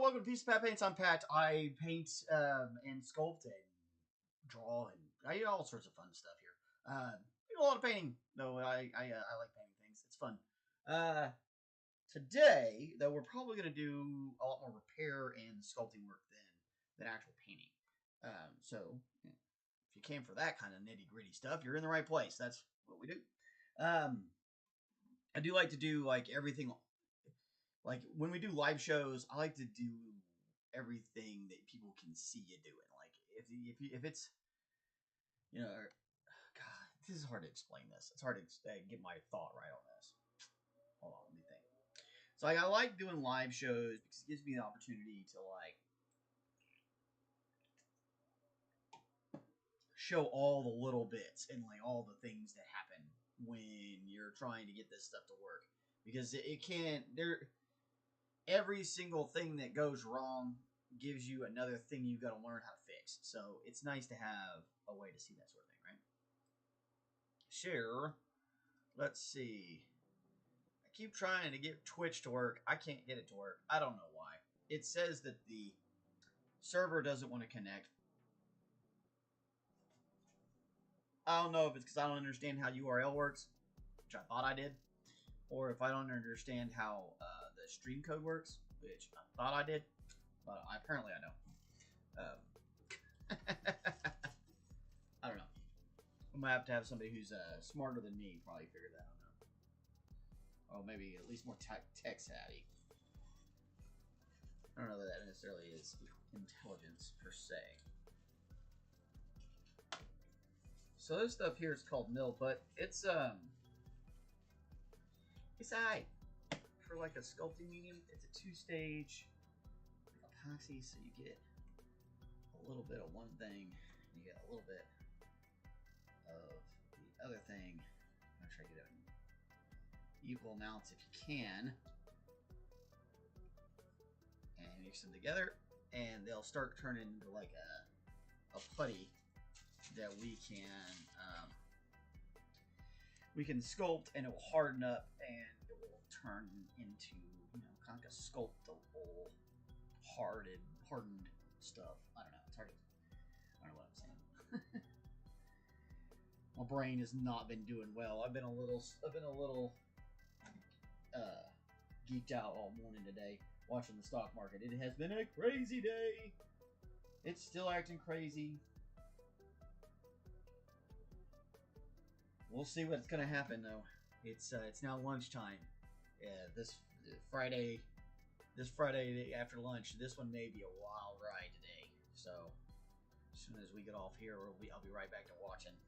welcome to Piece of Pat Paints. I'm Pat. I paint and sculpt and draw, and I do all sorts of fun stuff here. I do a lot of painting, though. I like painting things. It's fun. Today, though, we're probably going to do a lot more repair and sculpting work than actual painting. So, if you came for that kind of nitty gritty stuff, you're in the right place. That's what we do. I do like to do like everything. Like when we do live shows, I like to do everything that people can see you doing. Like if it's, you know, God, this is hard to explain this. It's hard to get my thought right on this. Hold on, let me think. So like I like doing live shows because it gives me the opportunity to like show all the little bits and like all the things that happen when you're trying to get this stuff to work, because it can't every single thing that goes wrong gives you another thing you got to learn how to fix. So it's nice to have a way to see that sort of thing, right? Share. Let's see. I keep trying to get Twitch to work. I can't get it to work. I don't know why. It says that the server doesn't want to connect. I don't know if it's because I don't understand how URL works, which I thought I did, or if I don't understand how the stream code works, which I thought I did, but apparently I don't. I don't know. I'm gonna have to have somebody who's smarter than me probably figure that out. Oh, maybe at least more tech savvy. I don't know that necessarily is intelligence per se. So this stuff here is called mill, but it's alright for like a sculpting medium. It's a 2-stage epoxy, so you get a little bit of one thing, you get a little bit of the other thing. I'm gonna try to get it in equal amounts if you can, and mix them together, and they'll start turning into like a putty that we can sculpt, and it will harden up, and it will turn into, you know, kind of like a sculptable, hardened stuff. I don't know. It's hard to. I don't know what I'm saying. My brain has not been doing well. I've been a little geeked out all morning today watching the stock market. It has been a crazy day. It's still acting crazy. We'll see what's gonna happen though. It's now lunchtime. This Friday after lunch. This one may be a wild ride today. So as soon as we get off here, I'll be right back to watching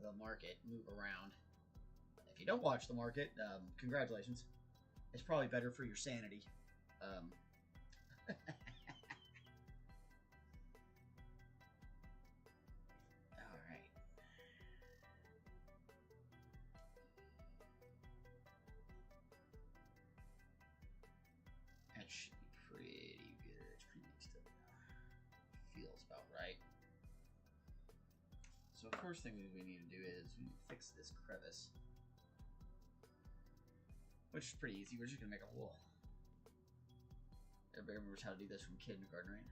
the market move around. If you don't watch the market, congratulations. It's probably better for your sanity. Should be pretty good. It's pretty mixed up now. Feels about right. So first thing we need to do is we need to fix this crevice, which is pretty easy. We're just gonna make a hole. Everybody remembers how to do this from kindergarten, right?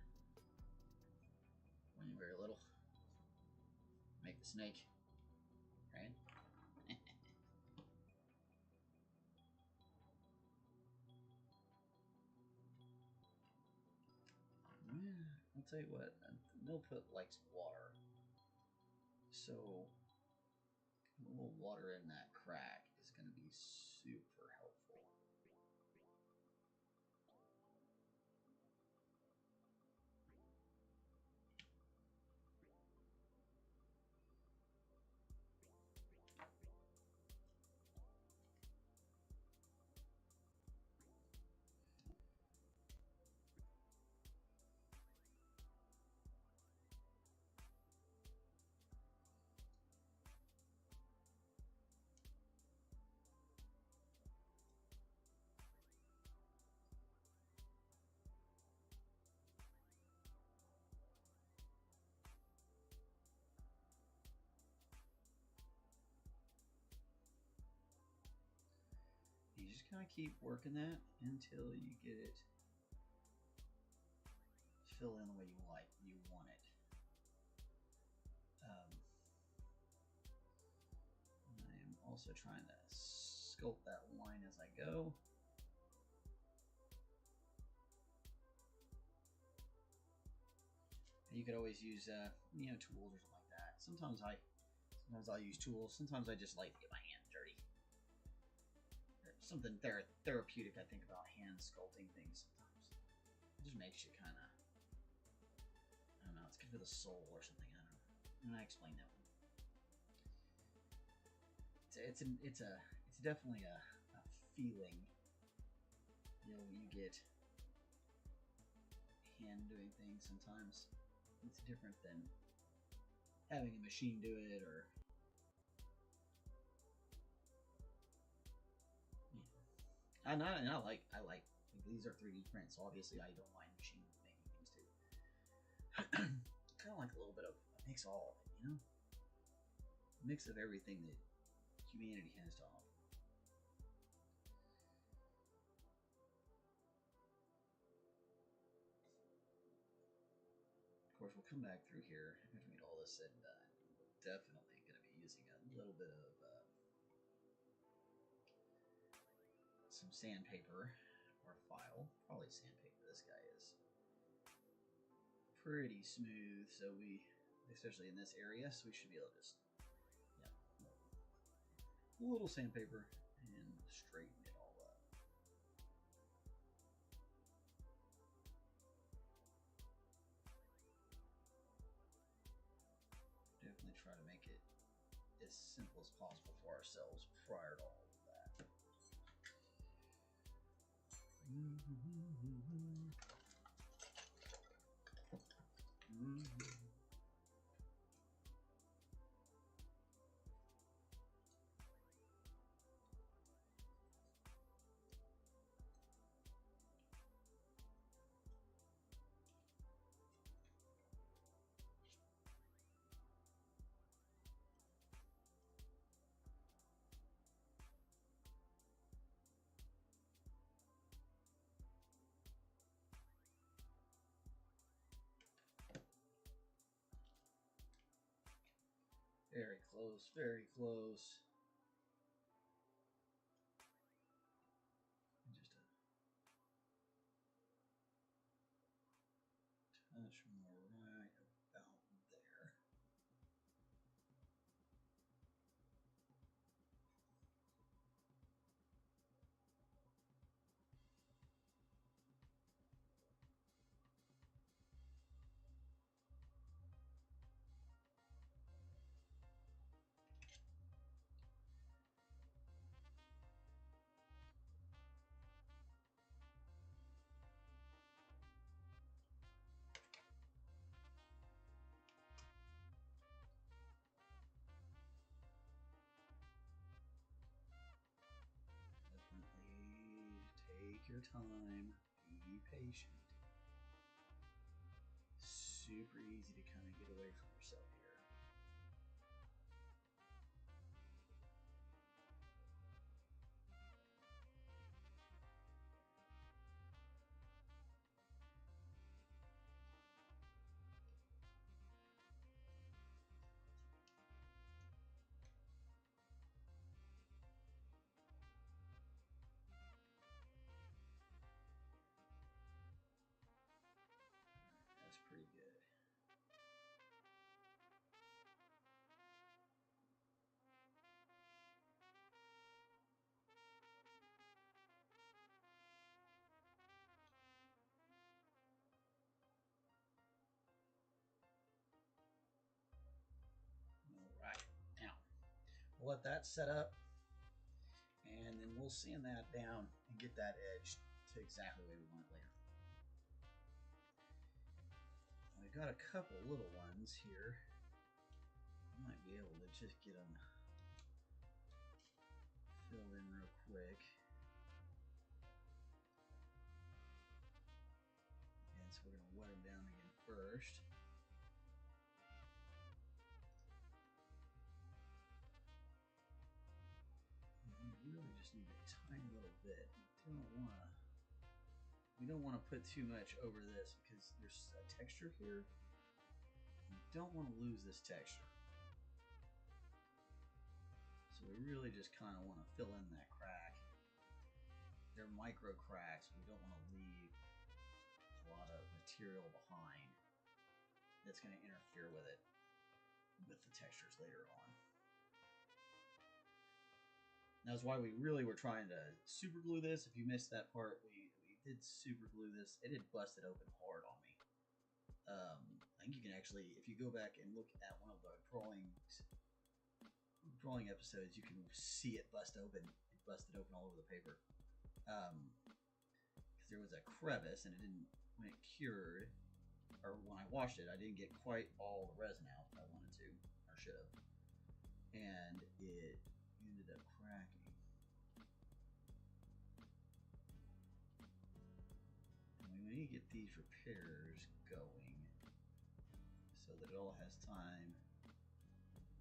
When you were little. Make the snake, right? I'll tell you what, the mill put likes water, so a little water in that crack is going to be super helpful. You just kind of keep working that until you get it fill in the way you want it. I am also trying to sculpt that line as I go. You could always use tools or something like that. Sometimes I'll use tools. Sometimes I just like to get my hands dirty. There's something therapeutic I think about hand sculpting things sometimes. It just makes you kind of, I don't know, it's good for the soul or something. I don't know. And I explained that one. It's definitely a feeling. You get hand doing things sometimes. It's different than having a machine do it, or I like these are 3D prints, so obviously I don't mind machine making things too. Kind of like a little bit of a mix of all of it, you know, a mix of everything that humanity has to offer. Of course, we'll come back through here after we get all this said and done. We're definitely going to be using a little bit of some sandpaper or file. Probably sandpaper. This guy is pretty smooth, so especially in this area, so we should be able to just, a little sandpaper and straighten it all up. Definitely try to make it as simple as possible for ourselves prior to all of that. Very close, very close. Just a touch more right about there. Definitely take your time, be patient. Super easy to kind of get away from yourself here. That's pretty good. All right, now we'll let that set up, and then we'll sand that down and get that edge to exactly the way we want it later. We've got a couple little ones here. I might be able to just get them filled in real quick. And so we're going to wet them down again first. And you really just need a tiny little bit. You don't want to we don't want to put too much over this because there's a texture here. We don't want to lose this texture. So we really just kind of want to fill in that crack. They're micro cracks. We don't want to leave a lot of material behind that's going to interfere with it, with the textures later on. That's why we really were trying to super glue this. If you missed that part, we did super glue this. It had busted open hard on me. I think you can actually, if you go back and look at one of the drawing episodes, you can see it bust open. It busted open all over the paper. Because there was a crevice, and it didn't, when it cured, or when I washed it, I didn't get quite all the resin out I wanted to, or should have. And it ended up cracking. And we need to get these repairs going so that it all has time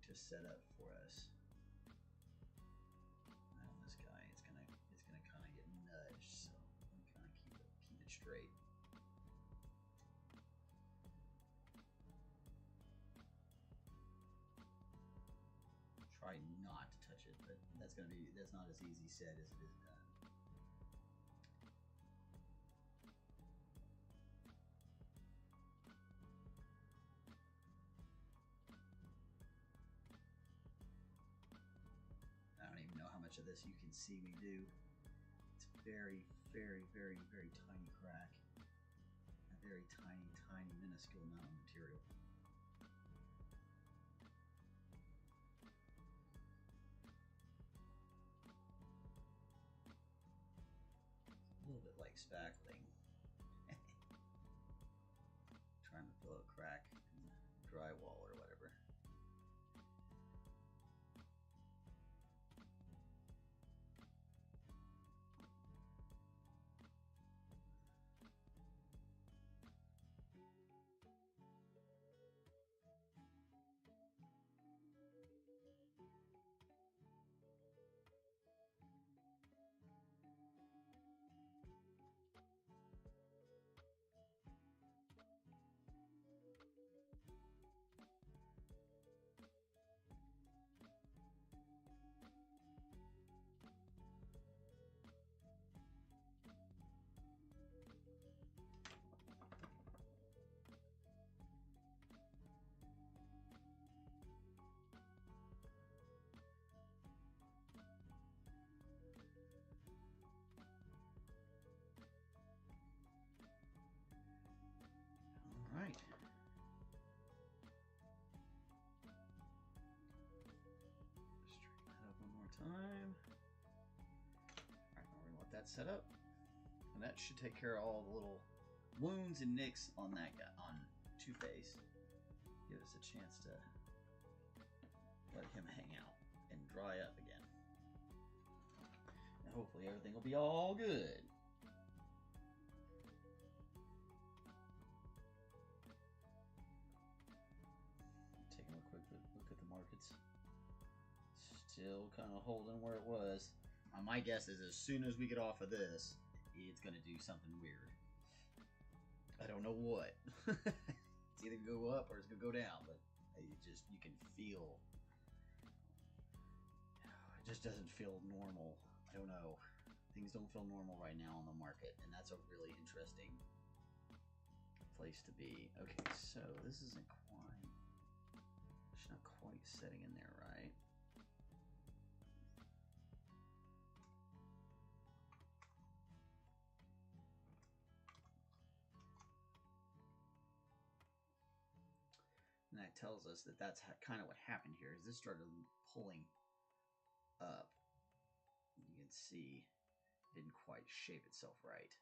to set up for us. Now this guy, it's gonna kind of get nudged, so I'm kind of keep it straight. Try not to touch it, but that's not as easy said as it is done. I don't even know how much of this you can see me do. It's very, very, very, very tiny crack. A very tiny, tiny, minuscule amount of material. A little bit like spackling. Trying to fill a crack in drywall or whatever. Right. Straighten that up one more time. Alright, now we're gonna let that set up. And that should take care of all the little wounds and nicks on that guy, on Two-Face. Give us a chance to let him hang out and dry up again. And hopefully everything will be all good. Look at the markets. Still kind of holding where it was. My guess is as soon as we get off of this, it's going to do something weird. I don't know what. It's either going to go up or it's going to go down, but you can feel. It just doesn't feel normal. I don't know. Things don't feel normal right now on the market, and that's a really interesting place to be. Okay, so this isn't quite. It's not quite setting in there right. And that tells us that that's kind of what happened here. Is this started pulling up. You can see it didn't quite shape itself right.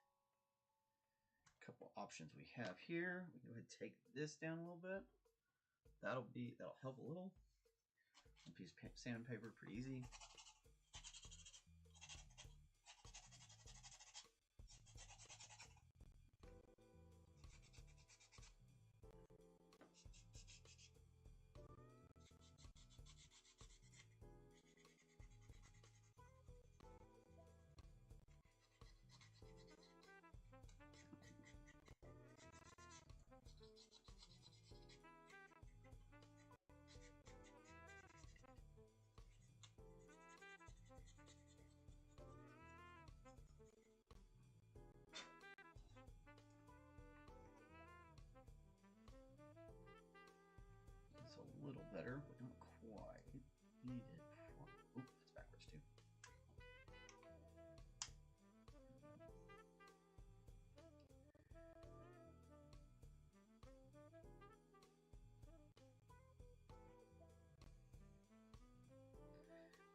A couple options we have here. We can go ahead and take this down a little bit. That'll help a little. A piece of sandpaper, pretty easy. better, but not quite. Needed. Oop, that's backwards too.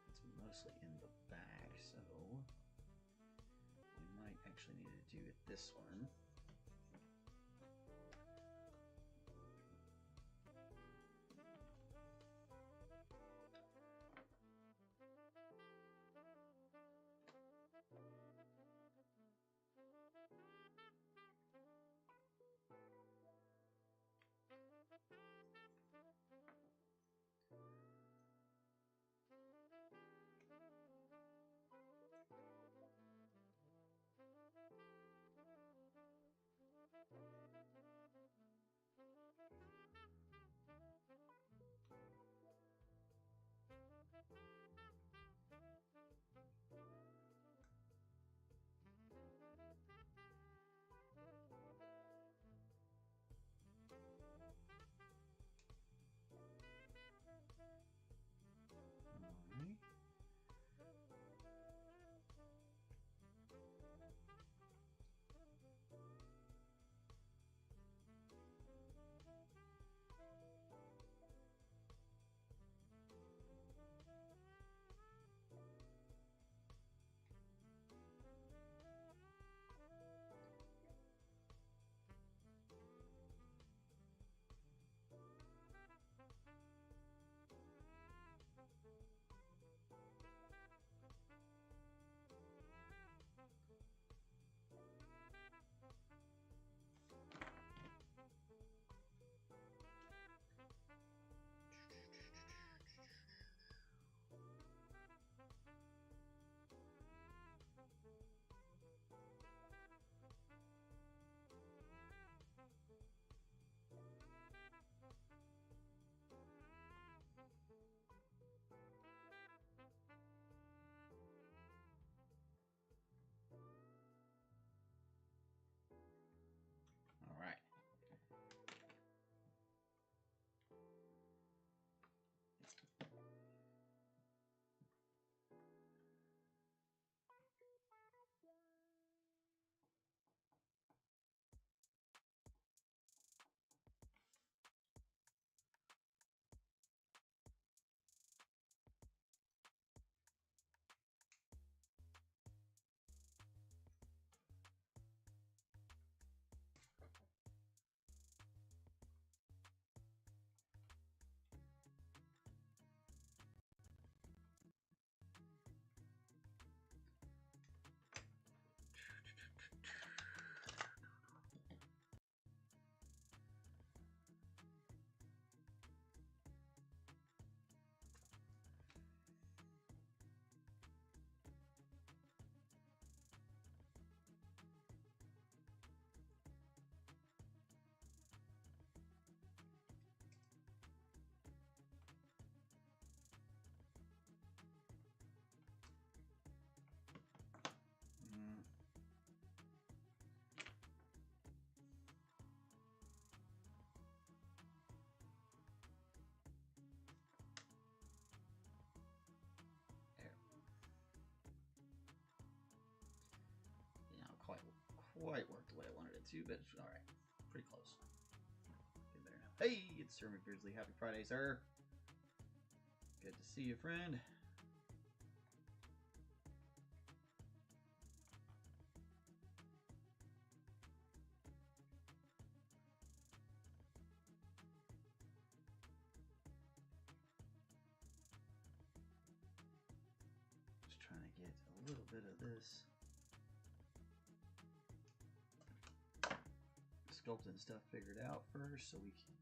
It's mostly in the back, so we might actually need to do it this one. All right. Quite worked the way I wanted it to, but all right, pretty close. Get there now. Hey, it's Sir McBeardsly. Happy Friday, sir. Good to see you, friend. Just trying to get a little bit of this sculpting stuff figured out first, so we can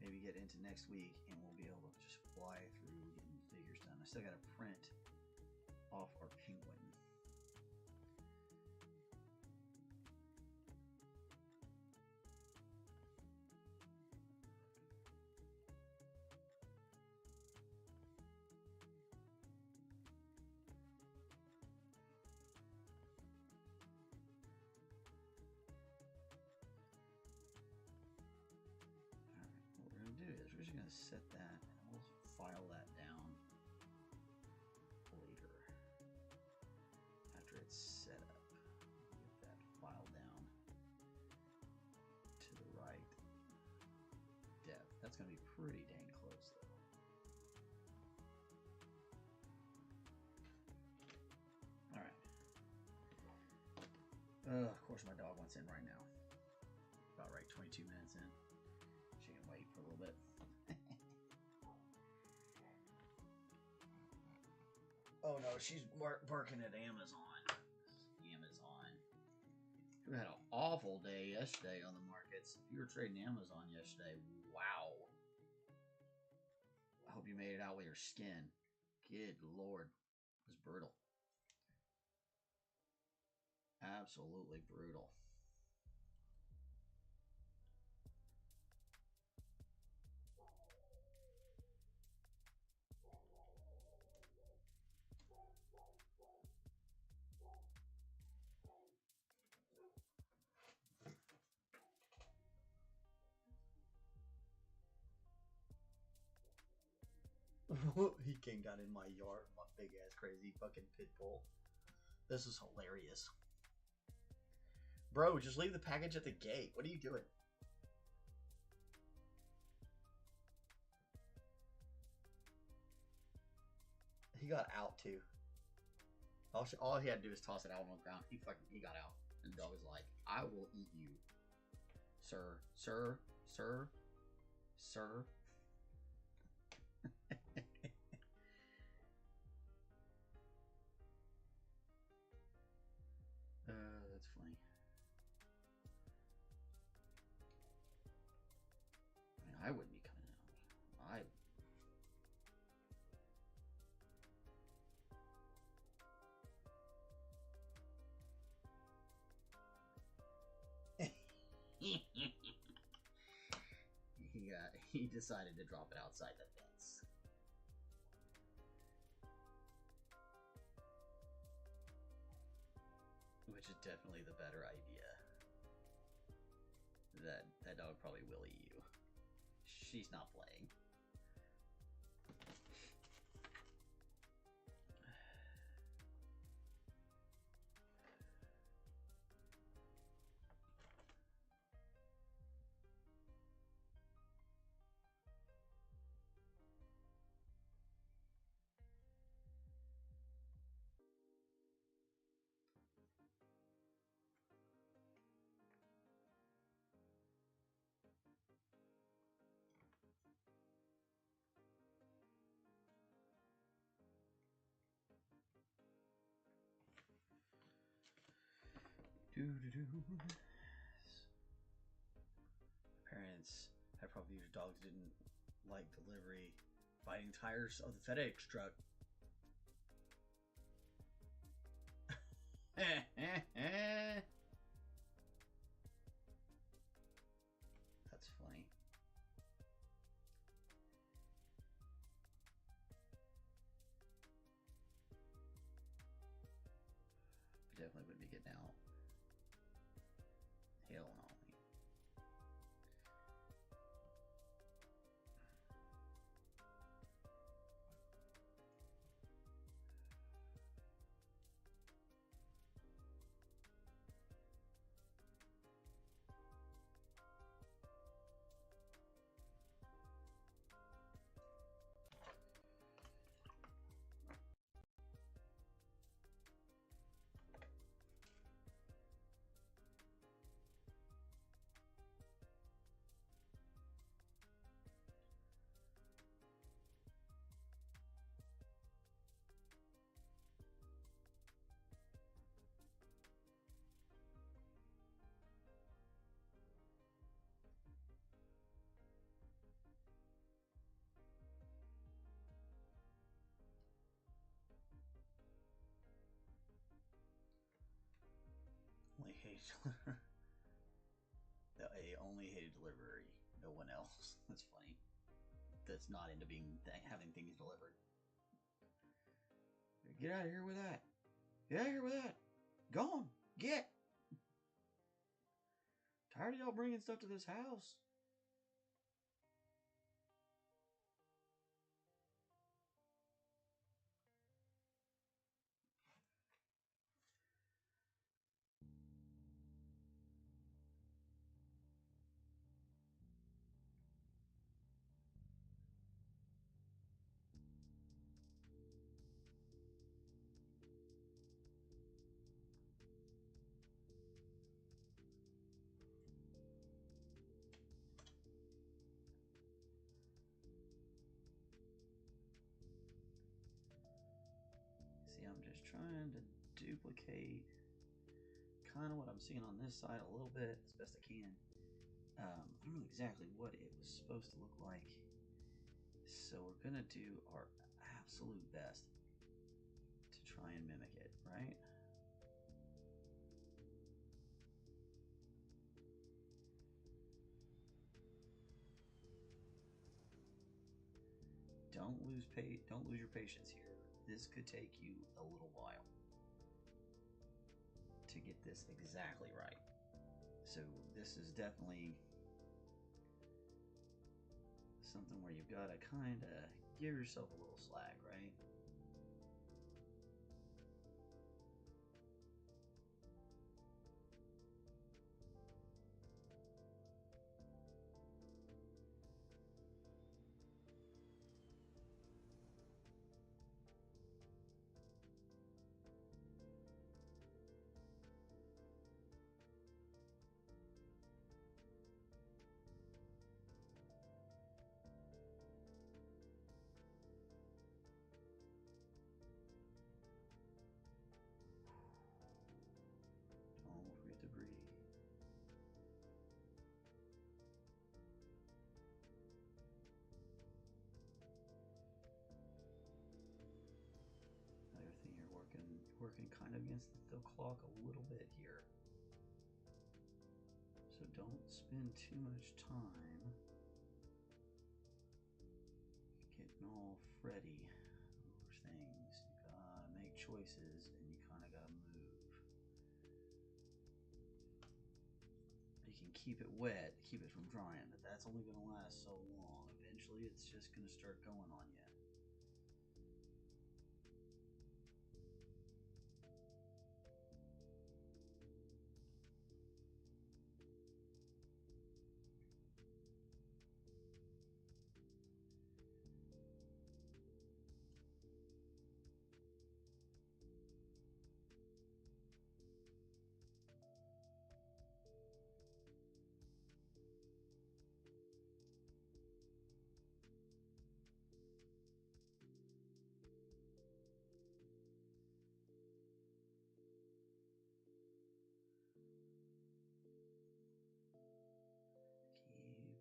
maybe get into next week and we'll be able to just fly through getting figures done. I still got to print off our penguin. do is we're just going to set that and we'll file that down later after it's set up. Get that file down to the right depth. That's going to be pretty dang close though. Alright. Of course my dog wants in right now. About right 22 minutes in. She can wait for a little bit. Oh no, she's barking at Amazon. Amazon. We had an awful day yesterday on the markets. If you were trading Amazon yesterday, wow. I hope you made it out with your skin. Good Lord. It was brutal. Absolutely brutal. He came down in my yard, my big ass crazy fucking pit bull. This is hilarious. Bro, just leave the package at the gate. What are you doing? He got out too. All he had to do was toss it out on the ground. He got out. And the dog was like, I will eat you. Sir, sir, sir, sir. That's funny. I mean, I wouldn't be coming out. He decided to drop it outside the fence. Which is definitely the better idea. That dog probably will eat you. She's not playing. Parents had probably used dogs didn't like delivery, biting tires of the FedEx truck. That's funny. I definitely wouldn't be getting out. Hell no. Only hated delivery. No one else. That's funny. That's not into having things delivered. Get out of here with that. Get out of here with that. Go on. Get. Tired of y'all bringing stuff to this house. I'm just trying to duplicate kind of what I'm seeing on this side a little bit as best I can. I don't know exactly what it was supposed to look like, so we're gonna do our absolute best to try and mimic it, right? Don't lose your patience here. This could take you a little while to get this exactly right. So this is definitely something where you've got to kind of give yourself a little slack, right? Don't forget to breathe. Another thing, you're working kind of against the clock a little bit here. So don't spend too much time getting all fretty over things. You gotta make choices and you kind of gotta move. You can keep it wet, keep it from drying, but that's only gonna last so long. Eventually it's just gonna start going on you.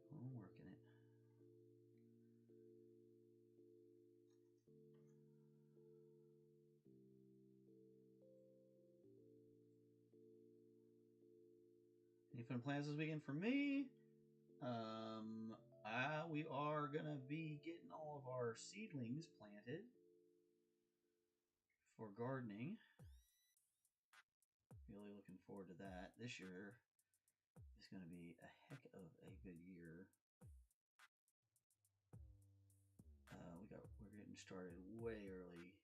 Keep on working it. Any fun plans this weekend for me? We are gonna be getting all of our seedlings planted for gardening. Really looking forward to that. This year is gonna be a heck of a good year. We're getting started way early.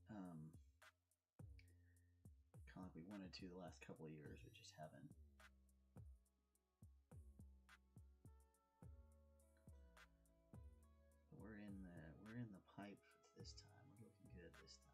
Kind of like we wanted to the last couple of years, we just haven't. But we're in the pipe this time. We're looking good this time.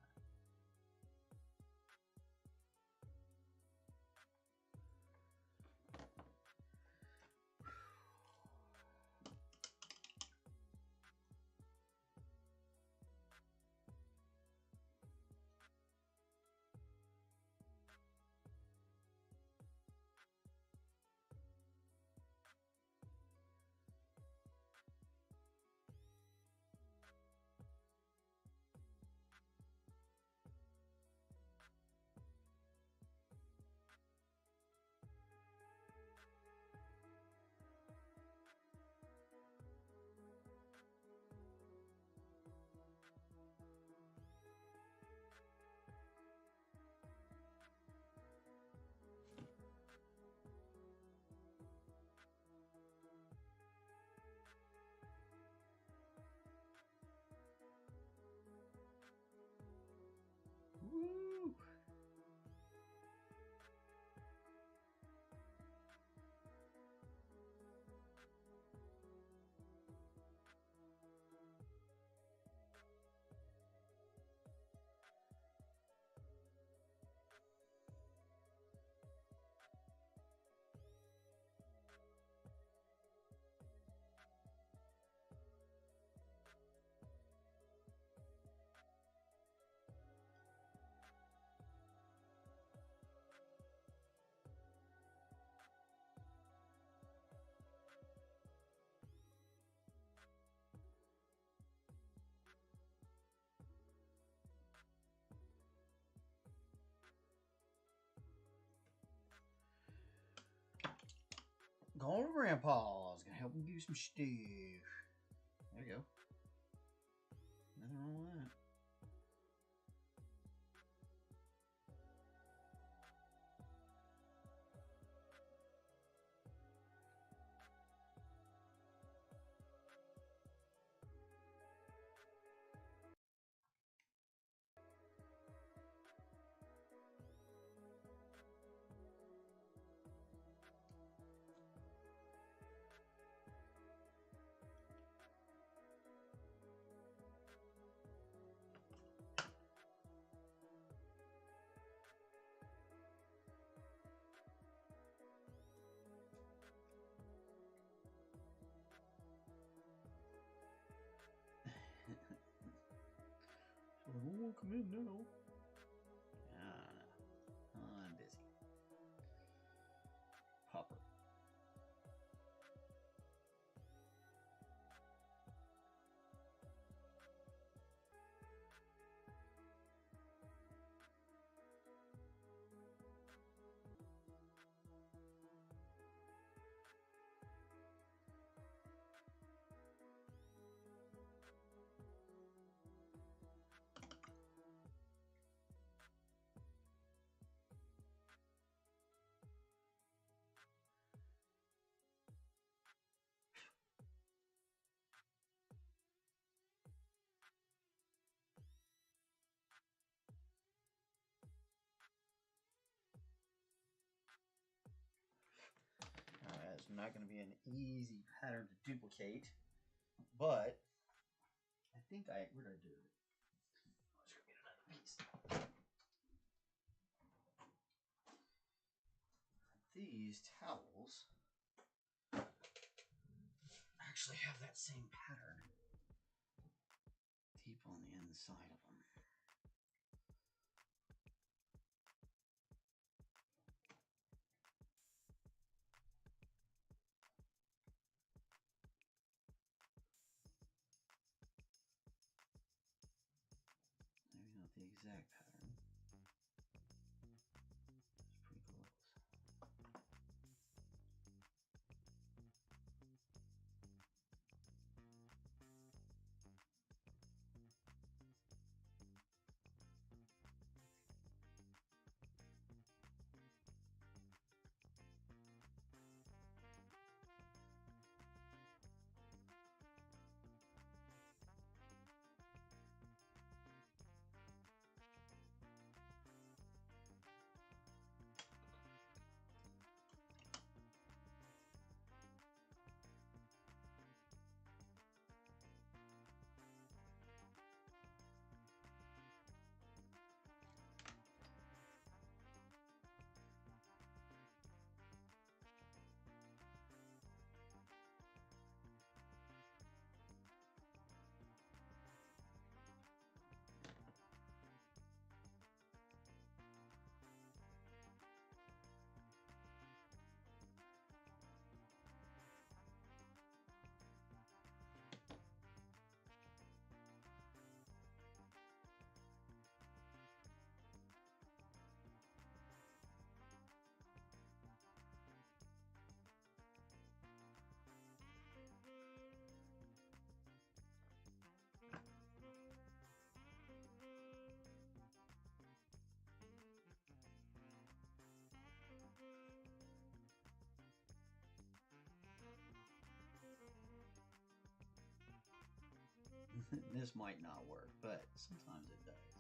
call to Grandpa's. Gonna help him do some stuff. There you go. Nothing wrong with that. I won't come in now. I'm busy. Popper. It's not going to be an easy pattern to duplicate, but I think we're going to do it. Let's go get another piece. These towels actually have that same pattern deep on the inside of them. Maybe not the exact pattern. It's pretty close. This might not work, but sometimes it does.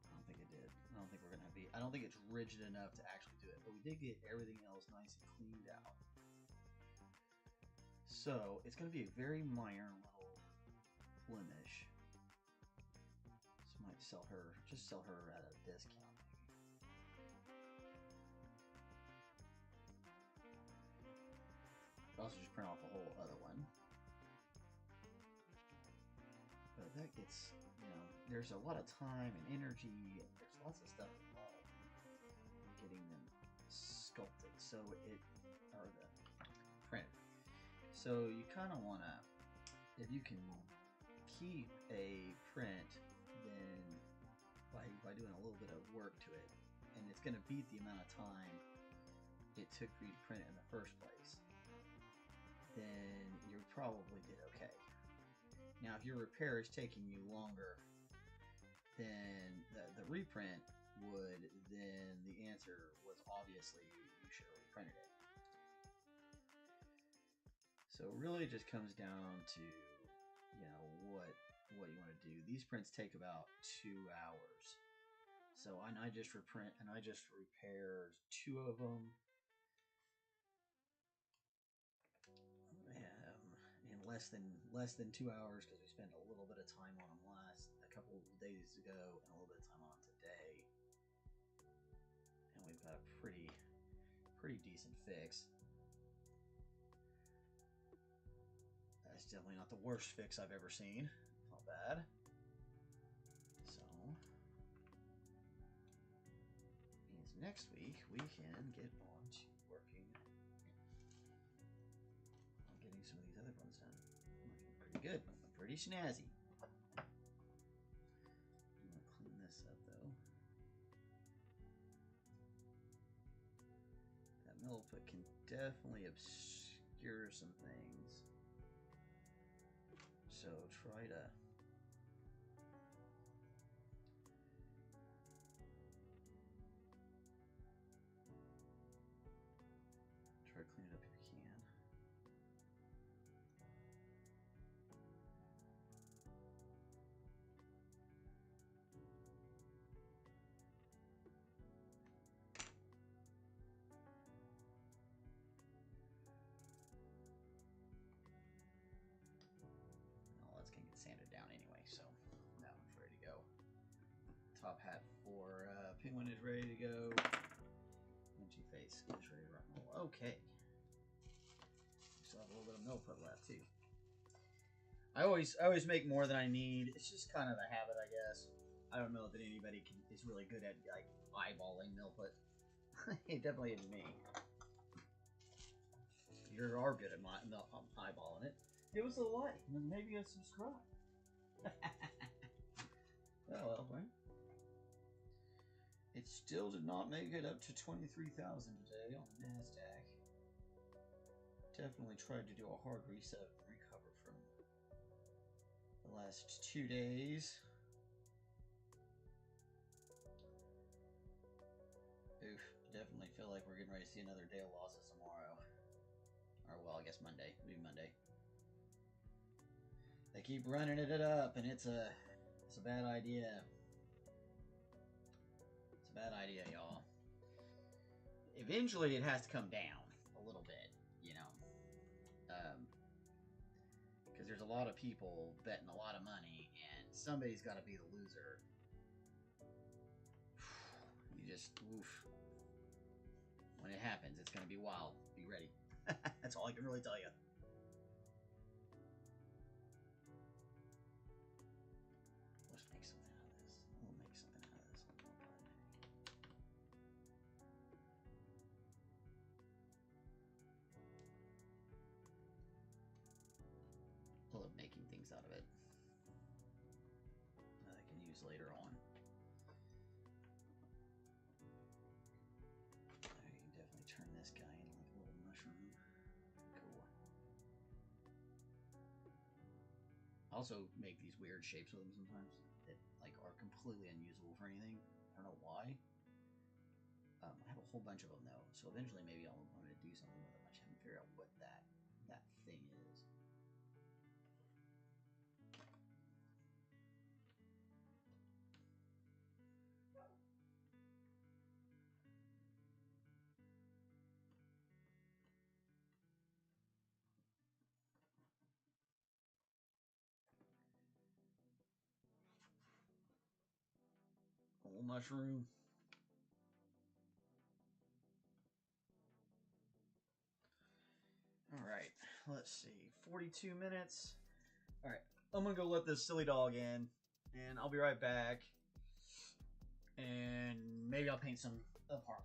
I don't think it did. I don't think we're gonna be. I don't think it's rigid enough to actually do it, but we did get everything else nice and cleaned out. So it's gonna be a very minor little blemish. This might sell her. Just sell her at a discount. Also just print off a whole other one. But that gets, there's a lot of time and energy, and there's lots of stuff involved in getting them sculpted. So printed. So you kind of want to, if you can keep a print, then by doing a little bit of work to it, and it's going to beat the amount of time it took you to print it in the first place, then you probably did okay. Now, if your repair is taking you longer than the reprint would, then the answer was obviously you should have reprinted it. So it really just comes down to, you know, what you want to do. These prints take about 2 hours. So and I just repaired 2 of them. In less than 2 hours, because we spent a little bit of time on them a couple of days ago, and a little bit of time on them today, and we've got a pretty decent fix. That's definitely not the worst fix I've ever seen. Not bad. So means next week we can get on to working on getting some of these other ones done. Looking pretty good. Looking pretty snazzy. I'm gonna clean this up though. That middle foot can definitely obscure some things. So try clean it up if you can. All that's gonna get sanded down anyway, so that one's ready to go. Top hat for Penguin is ready to go. Minty face is ready to rock and roll. Okay. Still have a little bit of mill put left too. I always make more than I need. It's just kind of a habit, I guess. I don't know that anybody is really good at like eyeballing mill put. It definitely isn't me. You are good at eyeballing it. Give us a like and maybe a subscribe. Oh well, right? It still did not make it up to 23,000 today on the NASDAQ. Definitely tried to do a hard reset and recover from the last 2 days. Oof, definitely feel like we're getting ready to see another day of losses tomorrow. Or well, I guess Monday. Maybe Monday. They keep running it up, and it's a bad idea. It's a bad idea, y'all. Eventually, it has to come down a little bit, you know. Because there's a lot of people betting a lot of money, and somebody's got to be the loser. You just, oof. When it happens, it's going to be wild. Be ready. That's all I can really tell you. Let's make something out of this. We'll make something out of this. I love making things out of it that I can use later on. I can definitely turn this guy into like a little mushroom. Cool. I also make these weird shapes with them sometimes that like are completely unusable for anything. I don't know why. I have a whole bunch of them though, so eventually maybe I'm going to do something with them. I just haven't figured out what that thing is. Whole mushroom. All right, let's see. 42 minutes. All right, I'm gonna go let this silly dog in, and I'll be right back. And maybe I'll paint some of Harley.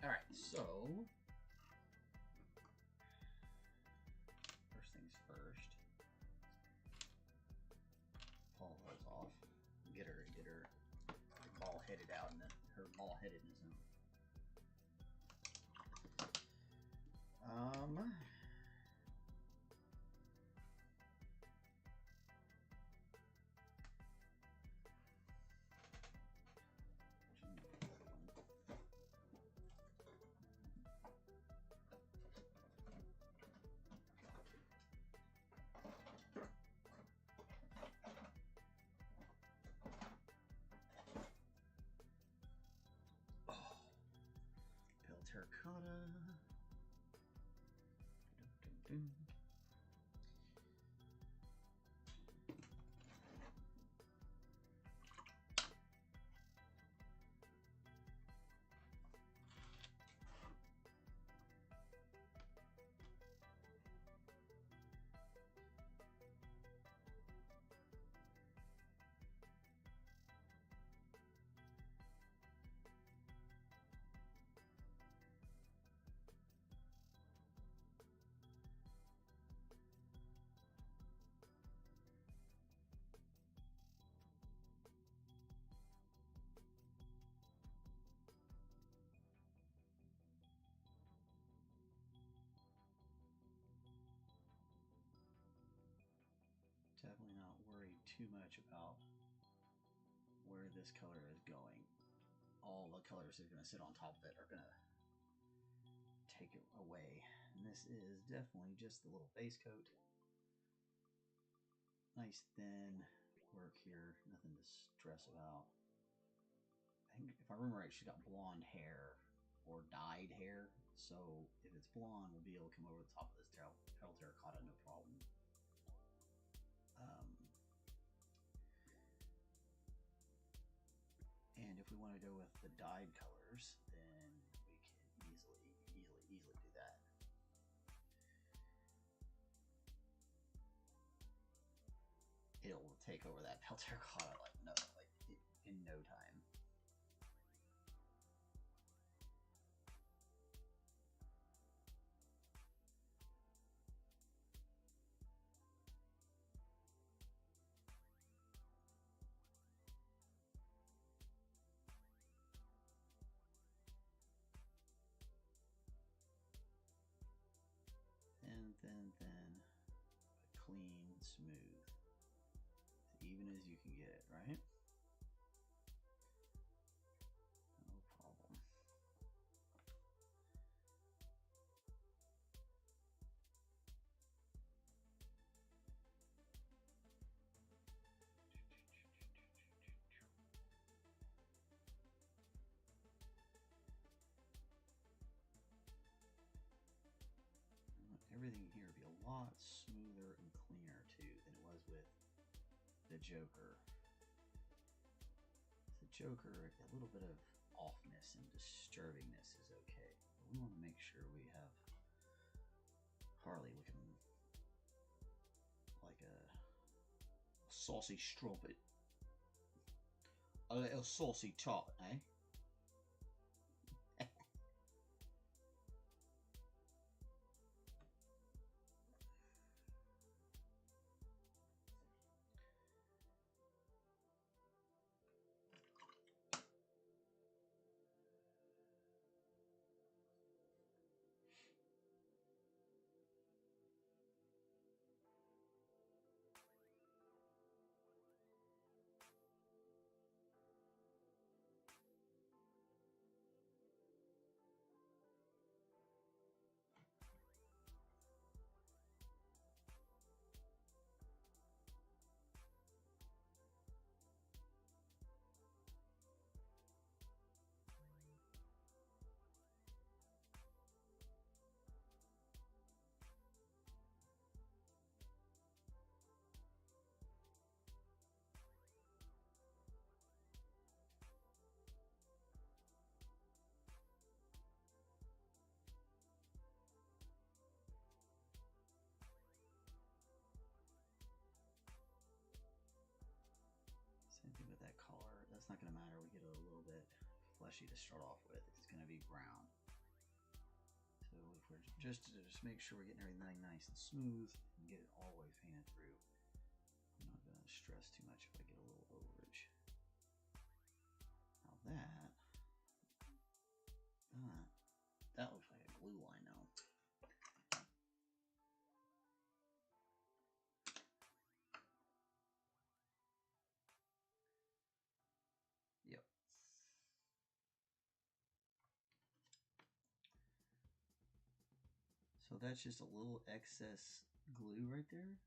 Alright, so first things first. Pull those off. Get her ball headed out and her ball headedness out. Terracotta. Definitely not worried too much about where this color is going. All the colors that are going to sit on top of it are going to take it away. And this is definitely just the little base coat. Nice thin work here, nothing to stress about. I think if I remember right, she's got blonde hair or dyed hair. So if it's blonde, we'll be able to come over the top of this pale terracotta, no problem. And if we want to go with the dyed colors, then we can easily do that. It'll take over that pale terracotta in no time. Thin, but clean, smooth, as even as you can get it, right? No problem. Everything here would be a lot smoother and cleaner too than it was with the Joker. The Joker, a little bit of offness and disturbingness is okay, but we want to make sure we have Harley looking like a saucy strumpet, a little saucy tot, eh? Same thing with that color. That's not going to matter. We get a little bit fleshy to start off with. It's going to be brown. So if we're just to make sure we're getting everything nice and smooth and get it all the way painted through. I'm not going to stress too much if I get a little overage. Now that looks like a glue line now. Yep. So that's just a little excess glue right there.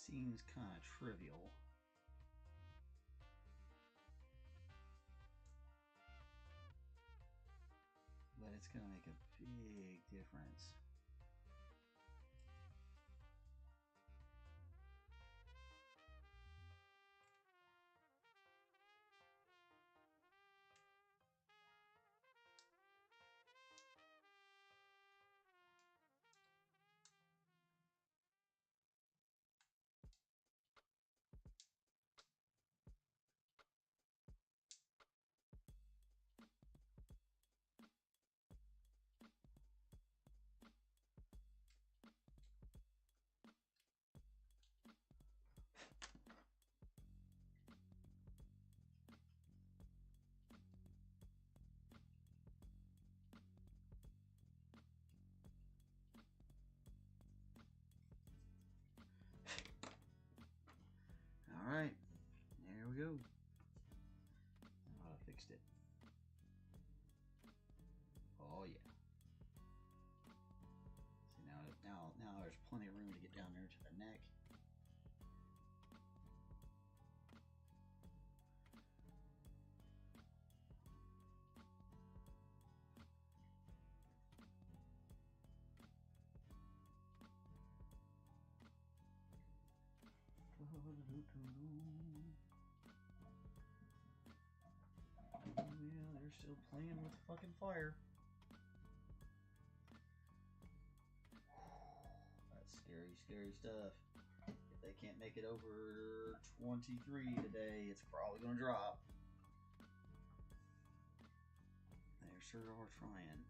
Seems kind of trivial. But it's going to make a big difference. Alright, there we go. I fixed it. Oh yeah. See now there's plenty of room to get down there to the neck. Oh yeah, they're still playing with fucking fire. That's scary, scary stuff. If they can't make it over 23 today, it's probably gonna drop. They sure are trying.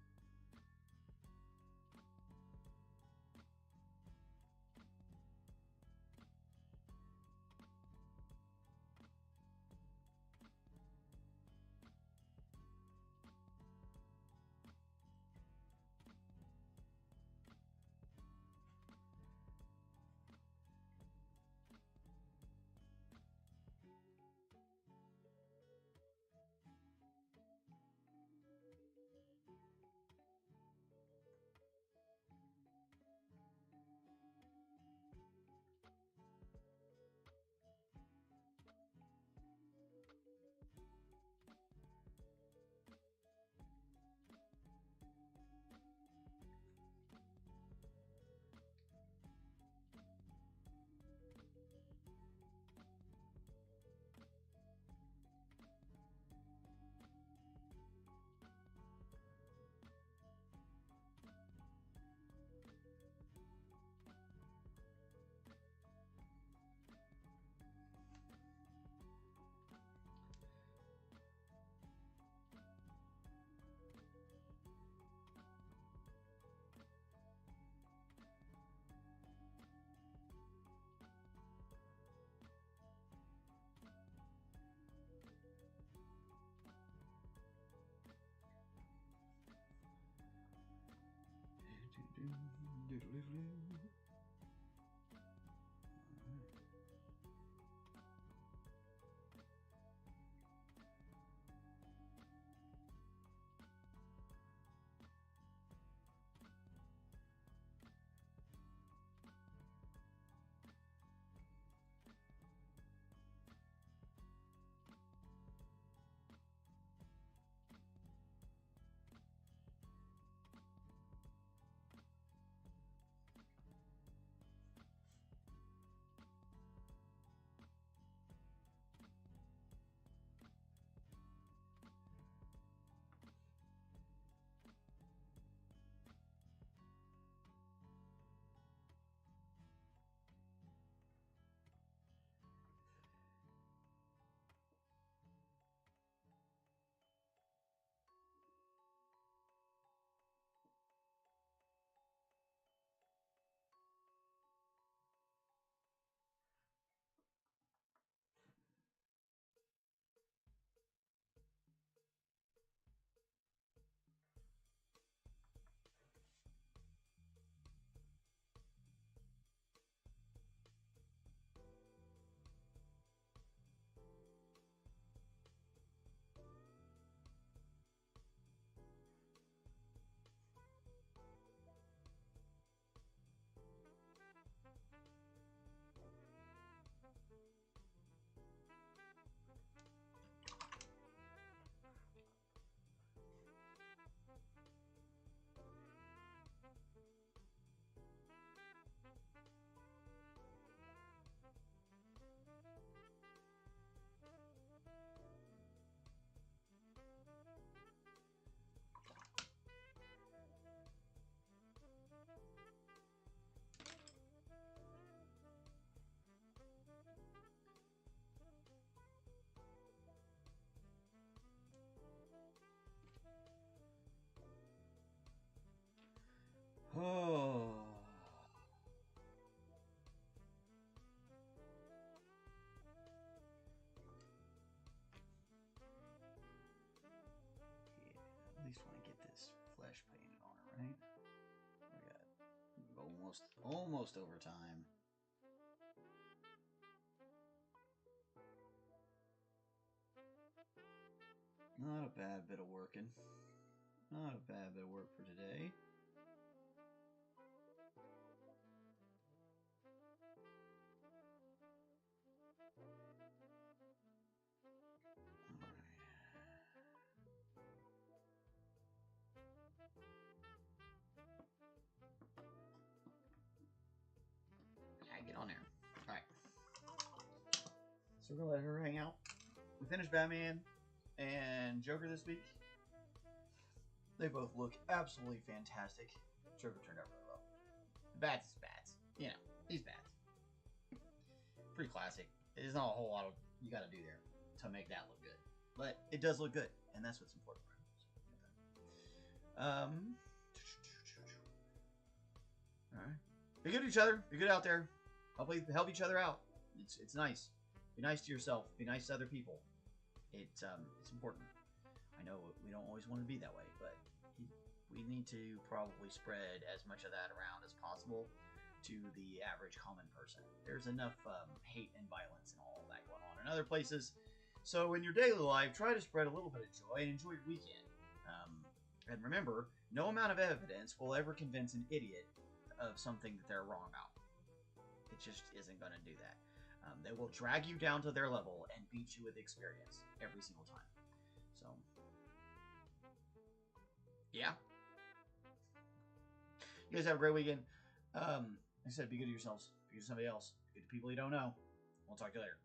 Oh. Yeah, at least want to get this flesh painted on it, right? We got almost over time. Not a bad bit of working. Not a bad bit of work for today. Get on there. Alright. So we're gonna let her hang out. We finished Batman and Joker this week. They both look absolutely fantastic. Joker turned out really well. Bats is Bats. You know, he's Bats. Pretty classic. There's not a whole lot of you gotta do there to make that look good. But it does look good, and that's what's important. Alright. Be good to each other. Be good out there. Help each other out. It's nice. Be nice to yourself. Be nice to other people. It's important. I know we don't always want to be that way, but we need to probably spread as much of that around as possible to the average common person. There's enough hate and violence and all of that going on in other places. So in your daily life, try to spread a little bit of joy and enjoy your weekend. And remember, no amount of evidence will ever convince an idiot of something that they're wrong about. It just isn't going to do that. They will drag you down to their level and beat you with experience every single time. So, yeah. You guys have a great weekend. Like I said, be good to yourselves. Be good to somebody else. Be good to people you don't know. We'll talk to you later.